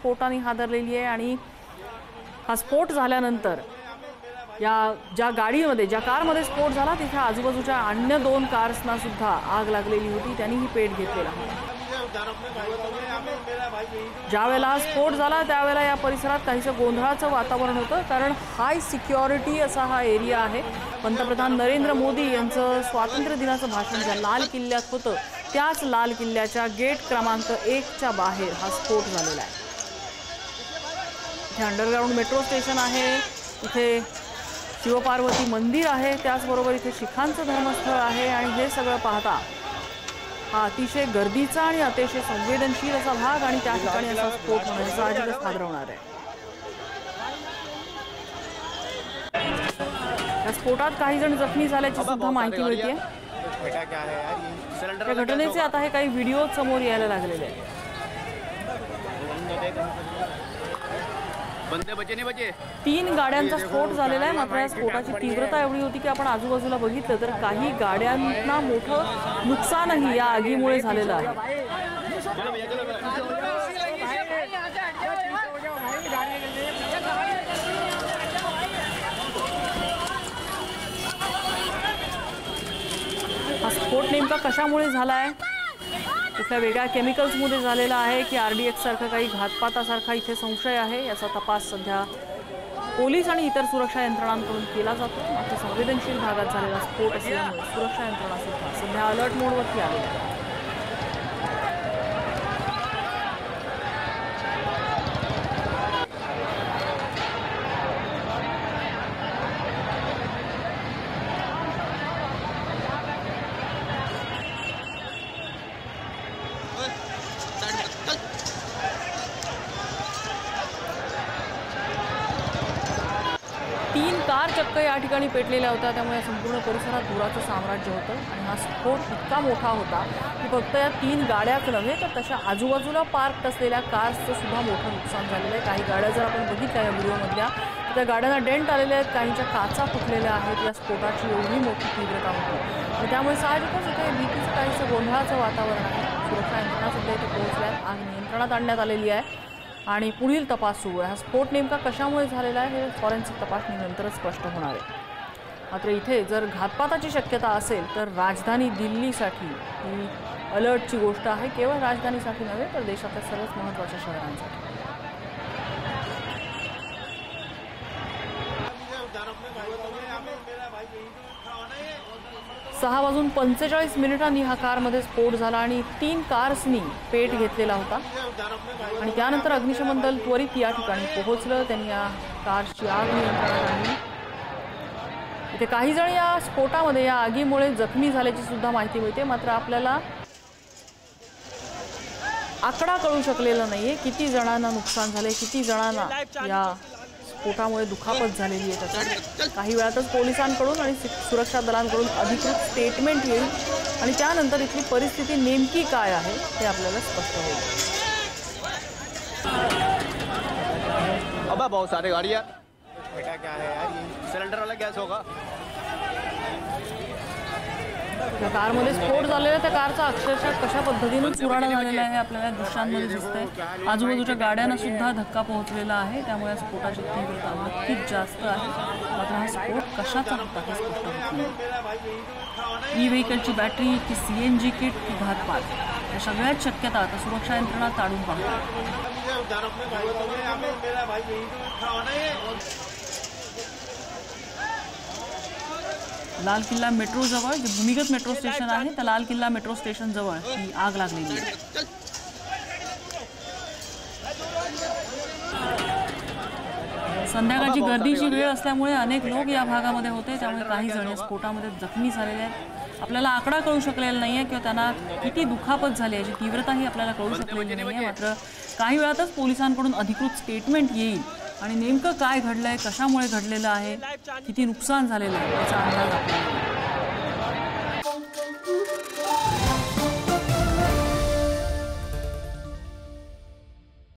स्फोटाने हादरलेली आहे आणि हा स्फोट झाल्यानंतर या ज्या गाडीमध्ये ज्या कारमध्ये स्फोट झाला तिथे आजूबाजूच्या अन्य 2 कार्सना सुद्धा आग लागलेली होती, त्यांनीही पेट घेतलेला होता। ज्यावेळेला स्फोट झाला त्यावेळेला या परिसरात काहीसं गोंधळाचं वातावरण होतं, कारण हाय सिक्युरिटी असा हा एरिया आहे। पंतप्रधान नरेंद्र मोदी यांचं स्वातंत्र्य दिनाचं भाषण ज्या लाल किल्ल्यात होतं त्याच लाल किल्ल्याच्या गेट क्रमांक 1च्या बाहेर हा स्फोट झालेला आहे। इथे अंडरग्राउंड मेट्रो स्टेशन आहे, इथे शिवपार्वती मंदिर आहे, त्याचबरोबर इथे शिखांचं धर्मस्थळ आहे आणि हे सगळं पाहता हा अतिशय गर्दीचा आणि अतिशय संवेदनशील असा भाग आणि त्या ठिकाणी असा स्फोट होणं साहजिकच हादरवणार आहे। या स्फोटात काही जण जखमी झाल्याची सुद्धा माहिती मिळते। या घटनेचे आता हे काही व्हिडिओ समोर यायला लागलेले आहेत। बचे 3 गाड्यांचा स्फोट झालेला आहे, मात्र या स्फोटाची तीव्रता एवढी होती की आपण आजूबाजूला बघितलं तर काही गाड्यांना मोठं नुकसानही या आगीमुळे झालेलं आहे। हा स्फोट नेमका कशामुळे झाला आहे, कुठल्या वेगळ्या केमिकल्समध्ये झालेला आहे की RDX सारखं काही घातपातासारखा इथे संशय आहे, याचा तपास सध्या पोलीस आणि इतर सुरक्षा यंत्रणांकडून केला जातो। मात्र संवेदनशील भागात झालेला स्फोट असल्यामुळे सुरक्षा यंत्रणा सुद्धा सध्या अलर्ट मोडवरती आलेल्या आहेत। तीन कार चक्क या ठिकाणी पेटलेल्या होत्या, त्यामुळे संपूर्ण परिसरात धुराचं साम्राज्य होतं आणि हा स्फोट इतका मोठा होता की फक्त या 3 गाड्याच नव्हे तर तशा आजूबाजूला पार्क असलेल्या कार्सचं सुद्धा मोठं नुकसान झालेलं आहे। काही गाड्या जर आपण बघितल्या या व्हिडिओमधल्या तर त्या गाड्यांना डेंट आलेले आहेत, काहींच्या काचा फुटलेल्या आहेत। या स्फोटाची एवढी मोठी तीव्रता होती आणि त्यामुळे साहजिकच इथे भीतीचं काहीसं गोंधळाचं वातावरण आहे। सुरक्षा यंत्रणा सुद्धा इथे पोहोचल्यात, आग नियंत्रणात आणण्यात आलेली आहे आणि पुढील तपास सुरू आहे। हा स्फोट नेमका कशामुळे झालेला आहे हे फॉरेन्सिक तपासणीनंतरच स्पष्ट होणार आहे। मात्र इथे जर घातपाताची शक्यता असेल तर राजधानी दिल्लीसाठी ही अलर्टची गोष्ट आहे, केवळ राजधानीसाठी नव्हे तर देशातल्या सर्वच महत्त्वाच्या शहरांसाठी। 6:45 हा कारमध्ये स्फोट झाला आणि 3 कार्सनी पेट घेतलेला होता आणि त्यानंतर अग्निशमन दल त्वरित या ठिकाणी पोहोचलं, त्यांनी या कारची आग नियंत्रणात आणली। इथे काही जण या स्फोटामध्ये या आगीमुळे जखमी झाल्याची सुद्धा माहिती मिळते, मात्र आपल्याला आकडा कळू शकलेला नाहीये किती जणांना नुकसान झाले, किती जणांना या स्फोटामुळे दुखापत झालेली आहे। त्याचा काही वेळातच पोलिसांकडून आणि सुरक्षा दलांकडून अधिकृत स्टेटमेंट येईल आणि त्यानंतर इथली परिस्थिती नेमकी काय आहे ते आपल्याला स्पष्ट होईल। अबा बहुत सारे गाड़ियाँ, बेटा क्या है यार, ये सिलेंडर वाला गैस होगा। त्या कारमध्ये स्फोट झालेला, त्या कारचा अक्षरशः कशा पद्धतीने चुराडा झालेला आहे आपल्याला दृश्यांमध्ये दिसतंय। आजूबाजूच्या गाड्यांना सुद्धा धक्का पोहोचलेला आहे, त्यामुळे स्फोटाची तीव्रता नक्कीच जास्त आहे। मात्र हा स्फोट कशाचा होता हे स्पष्ट होत नाही। ई-व्हेकलची बॅटरी की CNG किट की घातपात, या सगळ्याच शक्यता आता सुरक्षा यंत्रणा ताडून पाहतात। लाल किल्ला मेट्रो जवळ, जे भूमिगत मेट्रो स्टेशन आहे त्या लाल किल्ला मेट्रो स्टेशन जवळ ही आग लागलेली आहे। संध्याकाळची गर्दीची वेळ असल्यामुळे अनेक लोक या भागामध्ये होते, त्यामुळे काही जण स्फोटामध्ये जखमी झालेले आहेत। आपल्याला आकडा कळू शकलेला नाहीये किंवा त्यांना किती दुखापत झाली याची तीव्रताही आपल्याला कळू शकलेली नाहीये। मात्र काही वेळातच पोलिसांकडून अधिकृत स्टेटमेंट येईल आणि नेमकं काय घडलंय, कशामुळे घडलेलं आहे, किती नुकसान झालेलं आहे याचा अंदाज आपल्याला